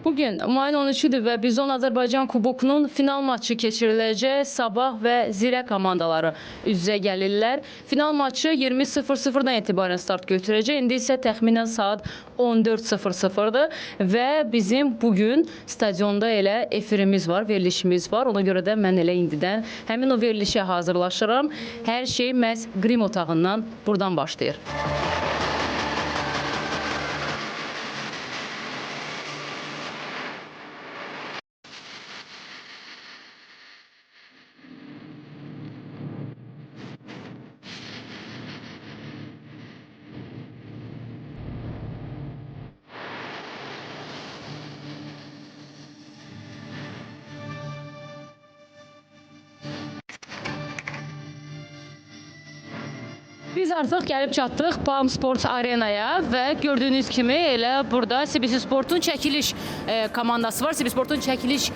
Bugün mayın 13-dür və Bizon Azərbaycan Kubokunun final maçı keçiriləcək. Sabah və Zirə komandaları üz-üzə gəlirlər. Final maçı 20:00-dan etibarən start götürəcək. İndi isə təxminən saat 14:00-dır və bizim bugün stadionda elə efirimiz var, verilişimiz var. Ona görə də mən elə indidən həmin o verilişə hazırlaşıram. Hər şey məhz qrim otağından buradan başlayır. Biz artıq gəlib çatdıq Palm Sports Arenaya və gördüyünüz kimi elə burada CBC Sportun çəkiliş komandası var. CBC Sportun çəkiliş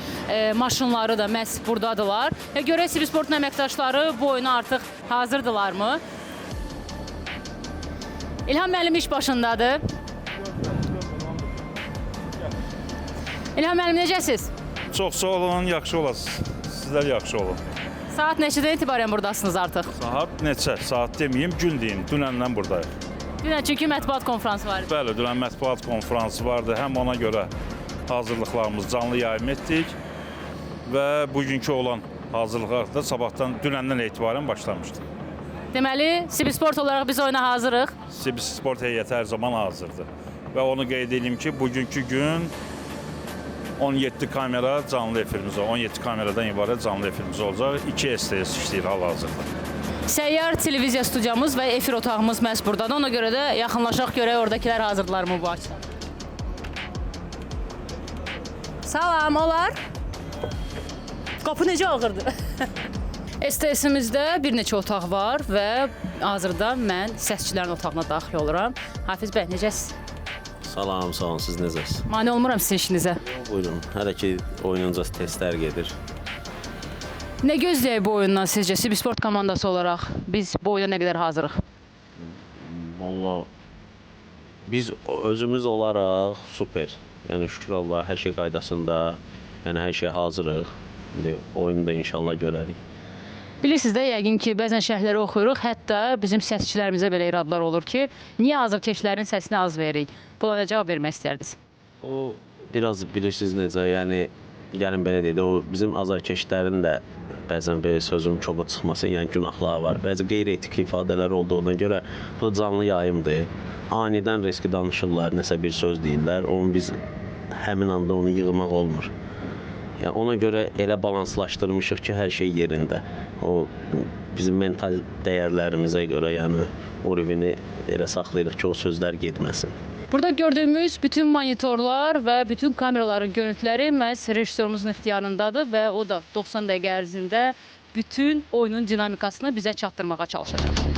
maşınları da məhz buradadılar. Və görək CBC Sportun əməkdaşları bu oyuna artıq hazırdılarmı? İlham müəllim iş başındadır. İlham müəllim necəsiz? Çox sağ olun, yaxşı olasınız. Sizlər yaxşı olun. Saat neçədən etibarən buradasınız artıq? Saat neçə? Saat deməyim, gün deyim. Dünəndən buradayıq. Dünən çünki mətbuat konfransı var. Bəli, dünən mətbuat konfransı vardı. Həm ona görə hazırlıqlarımızı canlı yayım etdik və bugünkü olan hazırlıqlar da sabahdan, dünəndən etibarən başlamışdı. Deməli, CBC Sport olaraq biz oyuna hazırıq. CBC Sport heyəti hər zaman hazırdır. Və onu qeyd edeyim ki, bugünkü gün 17 kamera canlı efirimiz var. 17 kameradan ibarət canlı efirimiz olacaq. 2 STS işləyir hal-hazırda. Səyyar televiziya studiyamız və efir otağımız məhz buradadır. Ona görə də yaxınlaşaq görək oradakilər hazırdılarmı bu açıdan. Salam, olar? Qapı necə ağırdır? STS-imizdə bir neçə otaq var və hazırda mən səsçilərin otağına daxil oluram. Hafiz bəy, necəsiz? Salam, sağ olun, siz necəsiz? Mane olmuram sizin işinizə. Buyurun, hələ ki oyununca testlər gedir. Nə gözləyək bu oyundan sizcə? CBC Sport komandası olaraq biz bu oyuna nə qədər hazırıq? Vallahi biz özümüz olaraq super. Yəni şükür Allah, hər şey qaydasında, yəni hər şey hazırıq. İndi oyunu da inşallah görərik. Bilirsiniz də, yəqin ki, bəzən şərhləri oxuyuruq, hətta bizim səsçilərimizə belə iradlar olur ki, niyə azərkeşlərin səsini az veririk? Buna nə cavab vermək istərdiniz? O, biraz bilirsiniz necə, yəni belə deyək, o bizim azərkeşlərin də bəzən belə sözün çoxu çıxması, yəni günahları var. Bəzi qeyri-etik ifadələr olduğuna görə bu canlı yayımdır. Anidən riski danışırlar, nəsə bir söz deyirlər, onu biz həmin anda onu yığmaq olmur. Yəni ona görə elə balanslaşdırmışıq ki, hər şey yerində. O bizim mental dəyərlərimizə görə, yəni o rivini elə saxlayırıq ki, o sözlər getməsin. Burada gördüyümüz bütün monitorlar və bütün kameraların görüntüləri məhz rejissorumuzun ixtiyarındadır və o da 90 dəqiqə ərzində bütün oyunun dinamikasını bizə çatdırmağa çalışacaq.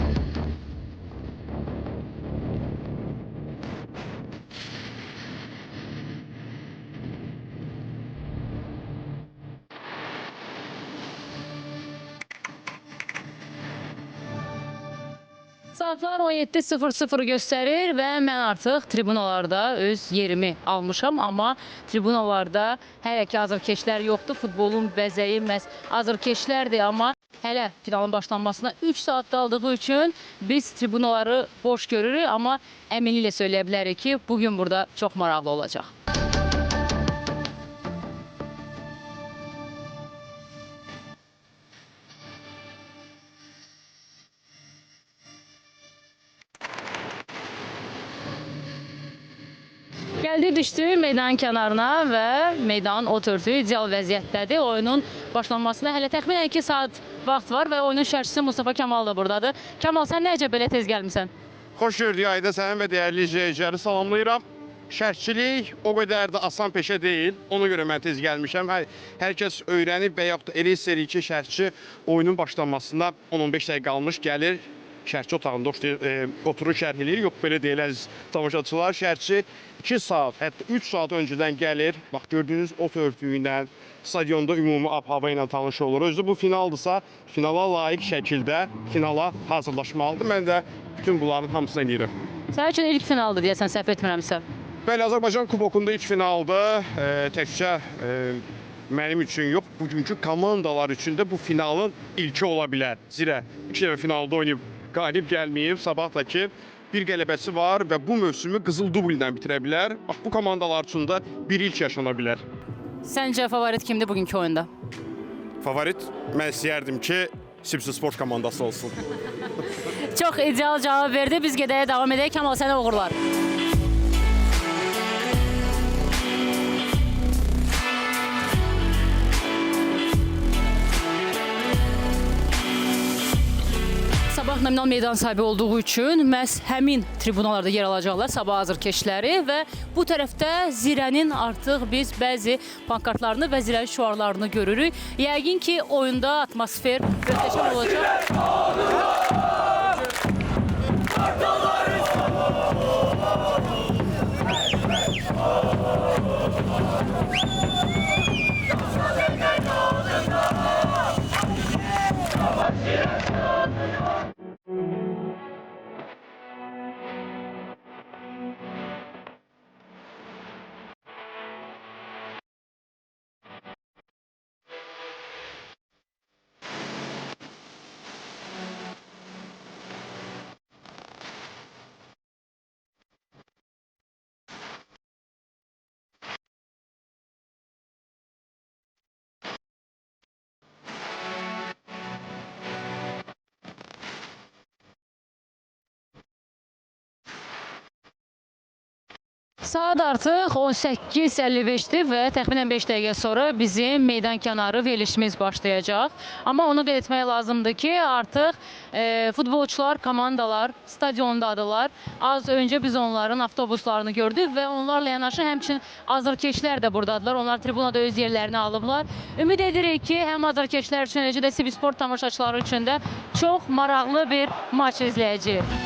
Saatlar 17:00 göstərir və mən artıq tribunalarda öz yerimi almışam, amma tribunalarda hələ ki azərkeşlər yoxdur. Futbolun bəzəyi məhz azərkeşlərdir, amma hələ finalın başlanmasına 3 saat qaldığı üçün biz tribunaları boş görürük, amma əminliklə söyləyə bilərik ki, bugün burada çox maraqlı olacaq. Gəldi düşdü meydanın kənarına və meydanın o törtü ideal vəziyyətdədir. Oyunun başlanmasına hələ təxminən 2 saat vaxt var və oyunun şərhçisi Mustafa Kamal da buradadır. Kamal, sən necə belə tez gəlmisən? Xoş gördük Ayda, sənin və dəyərli izləyiciləri salamlayıram. Şərhçilik o qədər də asan peşə deyil. Ona görə mən tez gəlmişəm. Hər kəs öyrənib və yaxud da elə hiss edir ki, şərhçi oyunun başlanmasına 10-15 dəqiqə qalmış gəlir. Şərhçi otağında oturur, şərh eləyir. Yox, belə deyil əziz tamaşaçılar. Şərhçi 2 saat, hətta 3 saat öncədən gəlir. Bax, gördüyünüz ot örtüyündən, stadionda ümumi ab-hava ilə tanış olur. Özü bu finaldırsa, finala layiq şəkildə finala hazırlaşmalıdır. Mən də bütün bunların hamısını eləyirəm. Sənin üçün ilk finaldır deyəsən, səhv etmirəmsə. Bəli, Azərbaycan Kubokunda ilk finalda təkcə mənim üçün yox, bugünkü komandalar üçün də bu finalın ilki ola bilər. Zira 2 dəfə finalda oynayıb qalib gəlməyib, sabah da ki bir qələbəsi var və bu mövsümü qızıl dubl ilə bitirə bilər. Bax, bu komandalar üçün də bir ilk yaşana bilər. Səncə favorit kimdir bugünkü oyunda? Favorit mən istəyərdim ki, Sibsi Sport komandası olsun. Çox ideal cavab verdi. Biz gedəyə davam edək. Kamal, sənə uğurlar. Sabah nominal meydan sahibi olduğu üçün məhz həmin tribunalarda yer alacaqlar sabah azarkeşləri və bu tərəfdə Zirənin artıq biz bəzi pankartlarını və Zirənin şüarlarını görürük. Yəqin ki, oyunda atmosfer möhtəşəm olacaq. Saat artıq 18:55-dir və təxminən 5 dəqiqə sonra bizim meydan kənarı verilişimiz başlayacaq. Amma onu qeyd etmək lazımdır ki, artıq futbolçular, komandalar stadiondadırlar. Az öncə biz onların avtobuslarını gördük və onlarla yanaşı həmçinin azarkeşlər də buradadılar. Onlar tribunada öz yerlərini alıblar. Ümid edirik ki, həm azarkeşlər üçün, eləcə də Sibsi Sport tamaşaçıları üçün də çox maraqlı bir maç izləyəcəyik.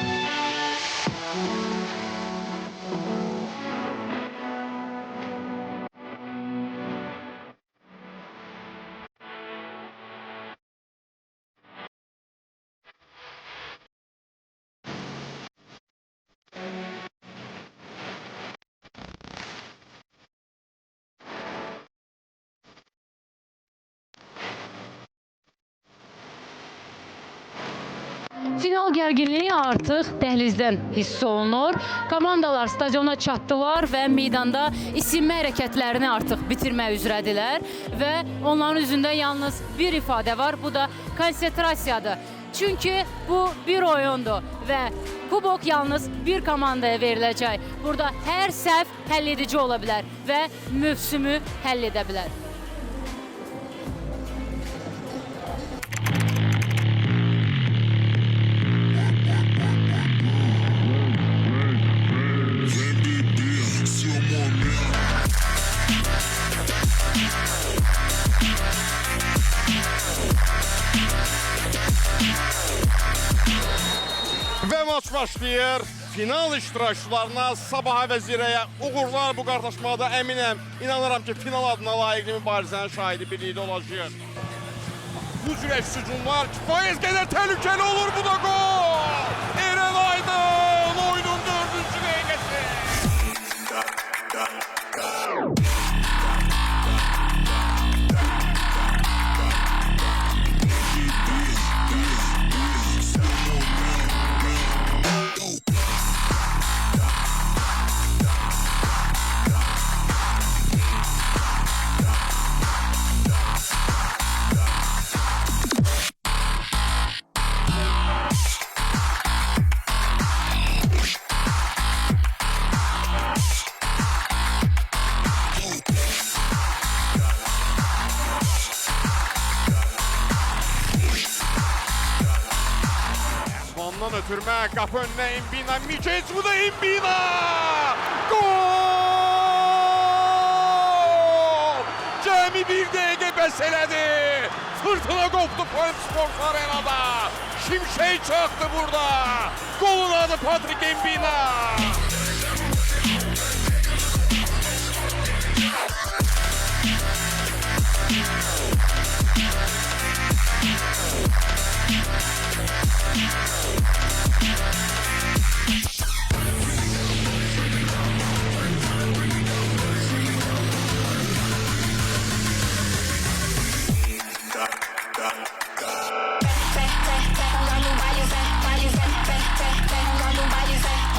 Final gərginliyi artıq dəhlizdən hiss olunur. Komandalar stadiona çatdılar və meydanda isinmə hərəkətlərini artıq bitirmək üzrədirlər və onların üzündə yalnız bir ifadə var, bu da konsentrasiyadır. Çünki bu bir oyundur və kubok yalnız bir komandaya veriləcək. Burada hər səhv həll edici ola bilər və mövsümü həll edə bilər. Və maç başlayır. Final iştirakçılarına, Sabaha və Zirəyə uğurlar bu qardaşmada əminəm. İnanıram ki, final adına layiqli mübarizənin şahidi birlikdə olacaq. Bu cürə hücumlar kifayət qədər təhlükəli olur, bu da gol! Eren Aydın oyunun 4-cü dəqiqəsi. Osman'dan ötürmə, qapı önünə İmbina, Miçec, bu da İmbina! Gol! Cəmi bir dəqiqə bəs elədi. Fırtına qopdu Point Sport Arenada. Şimşək çaktı burada. Golun adı Patrick İmbina.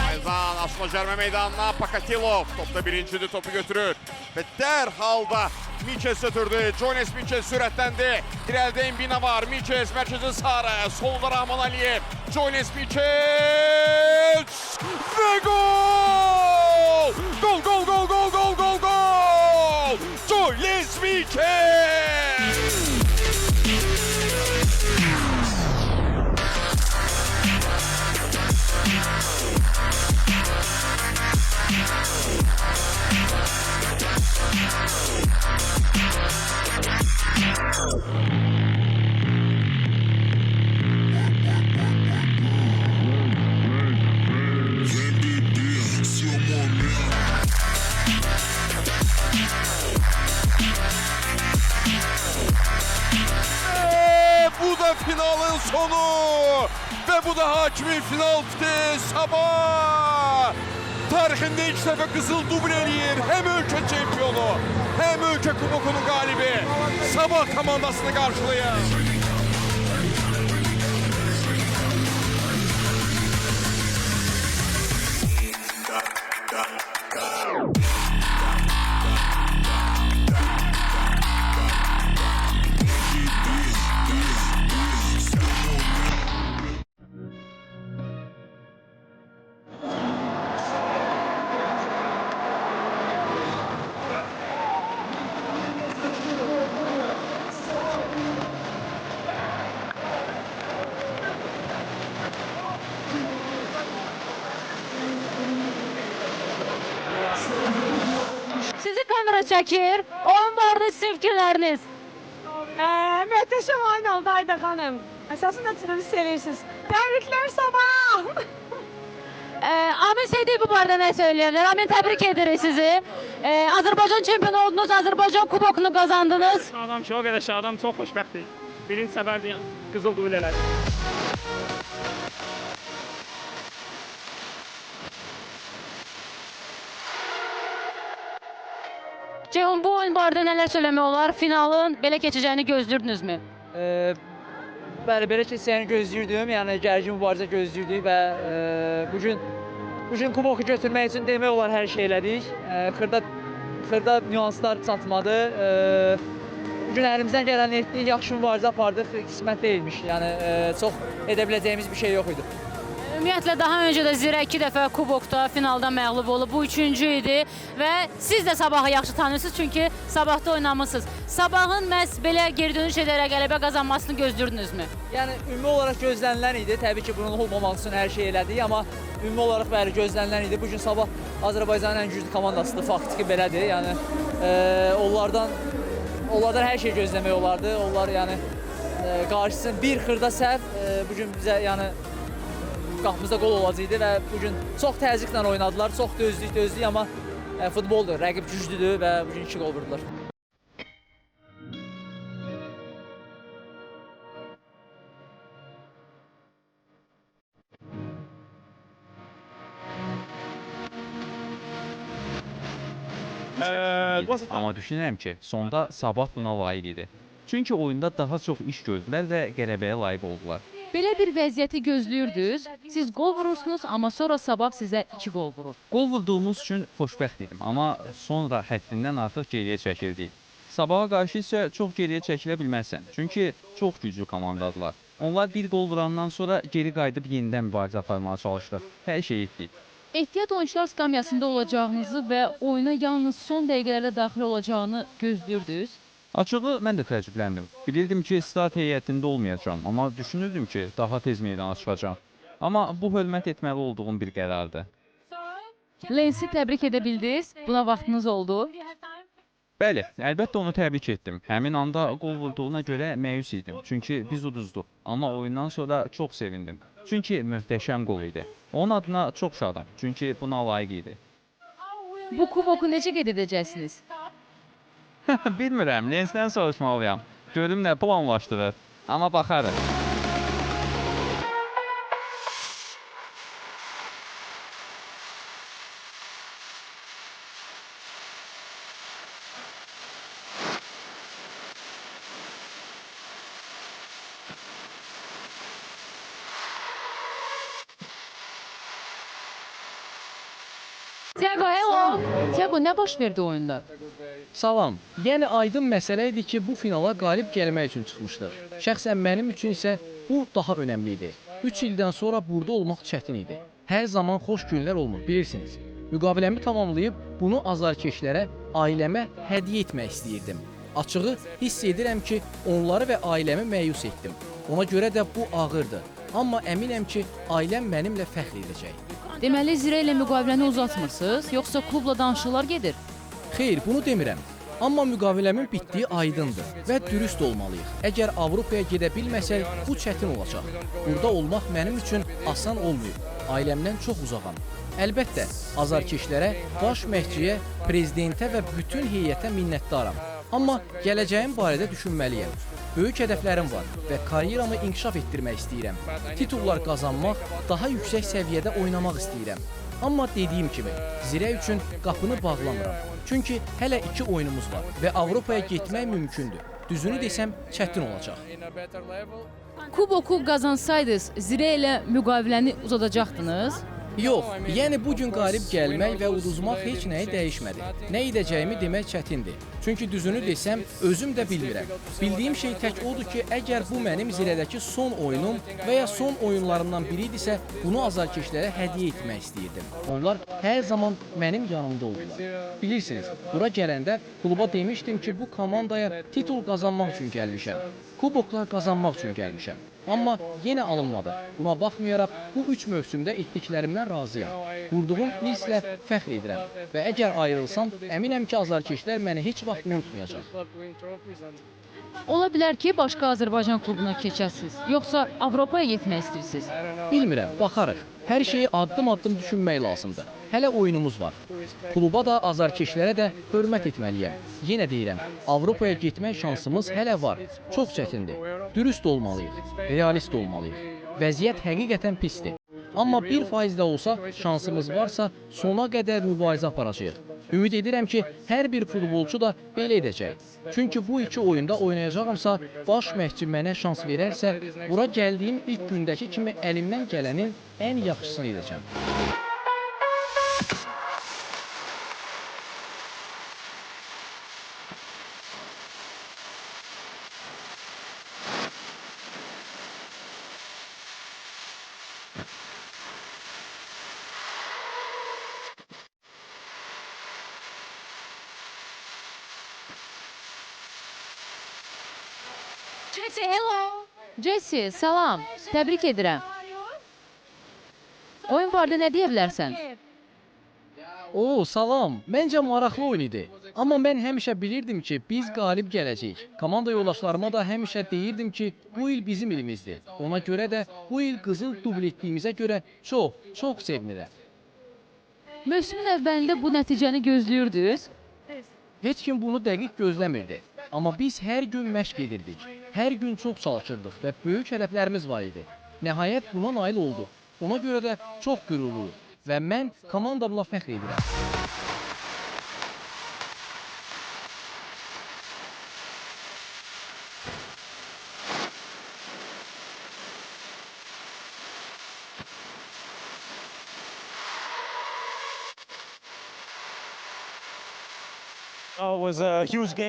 Ayzan asma cərmə meydanına Pakatilov topda birincidir, topu götürür və dərhal da Miçes ötürdü. Jones Miçes sürətləndi. İrəlidə Embina var. Miçes mərkəzi sarı. Solda Rahman Aliyev. Jones Miçes və gol! Gol, gol, gol, gol, gol, gol, gol! Jones Miçes! Bu da finalın sonu ve bu da hakimin final bitti. Sabah tarixində ilk dəfə qızıl dubl eləyir. Hem ölkə çempionu, hem ölkə kubokunun qalibi Sabah komandasını qarşılayır. Sizi kamera çəkir. Oyun barədə sizin fikirləriniz. Möhtəşəm oyun oldu Ayda xanım. Əsasında siz sevirsiniz. Təbriklər Sabah! Amin Seydi bu barədə nə söyləyirlər? Amin təbrik edirik sizi. Azərbaycan çempionu oldunuz, Azərbaycan kubokunu qazandınız. Adam ki, o qədər şadam, çox xoşbəxtdir. Birinci səfərdir, qızıl duyul elədi. Ceyhun, bu oyun barədə nələr söyləmək olar? Finalın belə keçəcəyini gözləyirdinizmi? Bəli, belə keçəcəyini gözləyirdim. Yəni gərgin mübarizə gözləyirdik və bu gün kuboku götürmək üçün demək olar hər şey elədik. Xırda nüanslar çatmadı. Bu gün əlimizdən gələni etdik, yaxşı mübarizə apardıq, qismət deyilmiş. Yəni çox edə biləcəyimiz bir şey yox idi. Ümumiyyətlə daha öncə də Zirə 2 dəfə kubokda finalda məğlub olub. Bu üçüncü idi və siz də Sabahı yaxşı tanıyırsınız çünki Sabahda oynamısınız. Sabahın məhz belə geri dönüş edərək qələbə qazanmasını gözləyirdinizmi? Yəni ümumi olaraq gözlənilən idi. Təbii ki, bunun olmamaq üçün hər şey elədik, amma ümumi olaraq bəli gözlənilən idi. Bu gün Sabah Azərbaycanın ən güclü komandasıdır, faktiki belədir. Yəni onlardan hər şey gözləmək olardı. Onlar yəni qarşısında bir xırda səhv bu gün bizə yəni qapımızda qol olacaqdı və bu gün çox təzyiqlə oynadılar. Çox dözdük, amma futboldur, rəqib güclüdür və bu gün 2 qol vurdular. Amma düşünürəm ki, sonda Sabah buna layiq idi. Çünki oyunda daha çox iş gördülər və qələbəyə layiq oldular. Belə bir vəziyyəti gözləyirdiniz. Siz qol vurursunuz, amma sonra Sabah sizə 2 qol vurur. Qol vurduğumuz üçün xoşbəxt idim, amma sonra həddindən artıq geriyə çəkildik. Sabaha qarşı isə çox geriyə çəkilə bilməzsən. Çünki çox güclü komandadılar. Onlar bir qol vurandan sonra geri qayıdıb yenidən mübarizə aparmağa çalışdıq. Hər şey etdik. Ehtiyat oyunçular skamyasında olacağınızı və oyuna yalnız son dəqiqələrdə daxil olacağını gözləyirdiniz. Açığı mən də təəccübləndim. Bilirdim ki, start heyətində olmayacağam, amma düşünürdüm ki, daha tez meydana çıxacağam. Amma bu hörmət etməli olduğum bir qərardır. Lensi təbrik edə bildiniz. Buna vaxtınız oldu. Bəli, əlbəttə onu təbrik etdim. Həmin anda qol vurduğuna görə məyus idim. Çünki biz uduzduq. Amma oyundan sonra çox sevindim. Çünki möhtəşəm qol idi. Onun adına çox şadam. Çünki buna layiq idi. Bu kuboku necə qeyd edəcəksiniz? Bilmirəm, Lensdən soruşmalıyam. Görüm nə planlaşdırır. Amma baxarıq. Tiago, hello. Tiago, nə baş verdi oyunda? Salam. Yəni aydın məsələ idi ki, bu finala qalib gəlmək üçün çıxmışdıq. Şəxsən mənim üçün isə bu daha önəmli idi. 3 ildən sonra burada olmaq çətin idi. Hər zaman xoş günlər olmur, bilirsiniz. Müqaviləmi tamamlayıb bunu azarkeşlərə, ailəmə hədiyyə etmək istəyirdim. Açığı hiss edirəm ki, onları və ailəmi məyus etdim. Ona görə də bu ağırdır. Amma əminəm ki, ailəm mənimlə fəxr edəcək. Deməli, Zirə ilə müqaviləni uzatmırsınız, yoxsa klubla danışıqlar gedir? Xeyr, bunu demirəm. Amma müqaviləmin bitdiyi aydındır və dürüst olmalıyıq. Əgər Avropaya gedə bilməsək, bu çətin olacaq. Burada olmaq mənim üçün asan olmayıb. Ailəmdən çox uzağam. Əlbəttə, azarkeşlərə, baş məşqçiyə, prezidentə və bütün heyətə minnətdaram. Amma gələcəyim barədə düşünməliyəm. Böyük hədəflərim var və karyeramı inkişaf etdirmək istəyirəm. Titullar qazanmaq, daha yüksək səviyyədə oynamaq istəyirəm. Amma dediyim kimi, Zirə üçün qapını bağlamıram. Çünki hələ 2 oyunumuz var və Avropaya getmək mümkündür. Düzünü desəm, çətin olacaq. Kuboku qazansaydınız, Zirə ilə müqaviləni uzadacaqdınız? Yox, yəni bu gün qalib gəlmək və uduzmaq heç nəyi dəyişmədi. Nə edəcəyimi demək çətindir. Çünki düzünü desəm, özüm də bilmirəm. Bildiyim şey tək odur ki, əgər bu mənim Zirədəki son oyunum və ya son oyunlarımdan biri idisə, bunu azarkeşlərə hədiyyə etmək istəyirdim. Onlar hər zaman mənim yanımda oldular. Bilirsiniz, bura gələndə kluba demişdim ki, bu komandaya titul qazanmaq üçün gəlmişəm. Kuboklar qazanmaq üçün gəlmişəm. Amma yenə alınmadı. Buna baxmayaraq, bu 3 mövsümdə etdiklərimdən razıyam. Qurduğum ilslə fəxr edirəm və əgər ayrılsam, əminəm ki, azarkeşlər məni heç vaxt unutmayacaq. Ola bilər ki, başqa Azərbaycan klubuna keçəsiniz, yoxsa Avropaya getmək istəyirsiniz? Bilmirəm, baxarıq. Hər şeyi addım-addım düşünmək lazımdır. Hələ oyunumuz var. Kluba da, azarkeşlərə də hörmət etməliyəm. Yenə deyirəm, Avropaya getmək şansımız hələ var. Çox çətindir. Dürüst olmalıyıq, realist olmalıyıq. Vəziyyət həqiqətən pisdir. Amma 1% də olsa şansımız varsa, sona qədər mübarizə aparacağıq. Ümid edirəm ki, hər bir futbolçu da belə edəcək. Çünki bu 2 oyunda oynayacağımsa, baş məşqçi mənə şans verərsə, bura gəldiyim ilk gündəki kimi əlimdən gələnin ən yaxşısını edəcəm. Jesse, hello. Jesse, salam. Təbrik edirəm. Oyun barədə nə deyə bilərsən? Oo, salam. Məncə maraqlı oyun idi. Amma mən həmişə bilirdim ki, biz qalib gələcəyik. Komanda yoldaşlarıma da həmişə deyirdim ki, bu il bizim ilimizdir. Ona görə də bu il qızıl dubl etdiyimizə görə çox sevinirəm. Mövsümün əvvəlində bu nəticəni gözləyirdiniz? Heç kim bunu dəqiq gözləmirdi. Amma biz hər gün məşq edirdik. Hər gün çox çalışırdıq və böyük hədəflərimiz var idi. Nəhayət buna nail olduq. Ona görə də çox qürurluyuq və mən komandamla fəxr edirəm.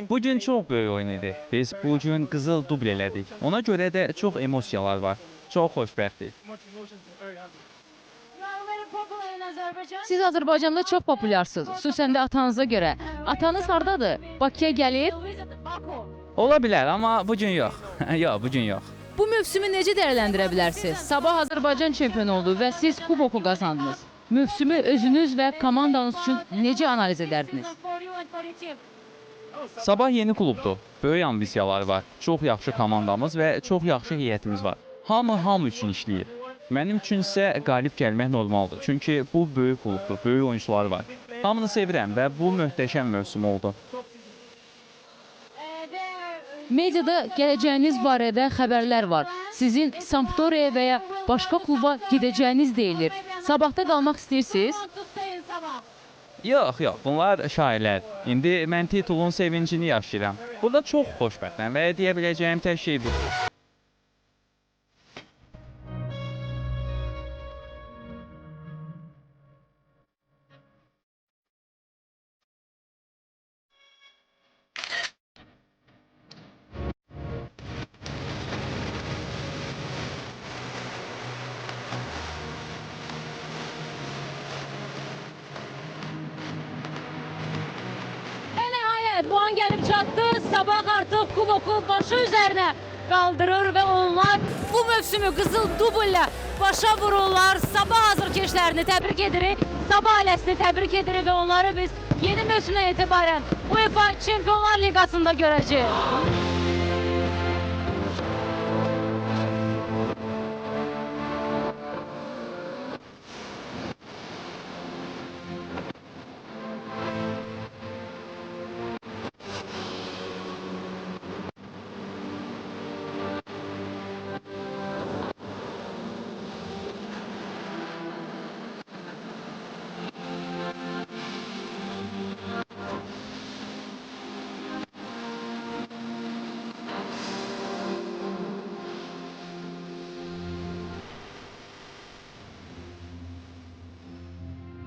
Bu gün çox böyük oyun idi. Biz bu gün qızıl dubl elədik. Ona görə də çox emosiyalar var. Çox xoşbəxtik. Siz Azərbaycanda çox popularsınız, xüsusən də atanıza görə. Atanız hardadır? Bakıya gəlir? Ola bilər, amma bu gün yox. Yox, bu gün yox. Bu mövsümü necə dəyərləndirə bilərsiniz? Sabah Azərbaycan çempionu oldu və siz kuboku qazandınız. Mövsümü özünüz və komandanız üçün necə analiz edərdiniz? Sabah yeni klubdur. Böyük ambisiyalar var. Çox yaxşı komandamız və çox yaxşı heyətimiz var. Hamı üçün işləyir. Mənim üçün isə qalib gəlmək normaldır. Çünki bu böyük klubdur, böyük oyunçular var. Hamını sevirəm və bu möhtəşəm mövsüm oldu. Mediada gələcəyiniz barədə xəbərlər var. Sizin Sampdoriya və ya başqa kluba gedəcəyiniz deyilir. Sabahda qalmaq istəyirsiniz? Yox, bunlar şairlər. İndi mən titulun sevincini yaşayıram. Burada çox xoşbəxtəm və deyə biləcəyim tək şey budur. puan gəlib çatdı. Sabah artıq kuboku başı üzərinə qaldırır və onlar bu mövsümü qızıl dublə başa vururlar. Sabah hazırkeşlərini təbrik edirik. Sabah ailəsini təbrik edirik və onları biz yeni mövsümdən etibarən UEFA Çempionlar Liqasında görəcəyik.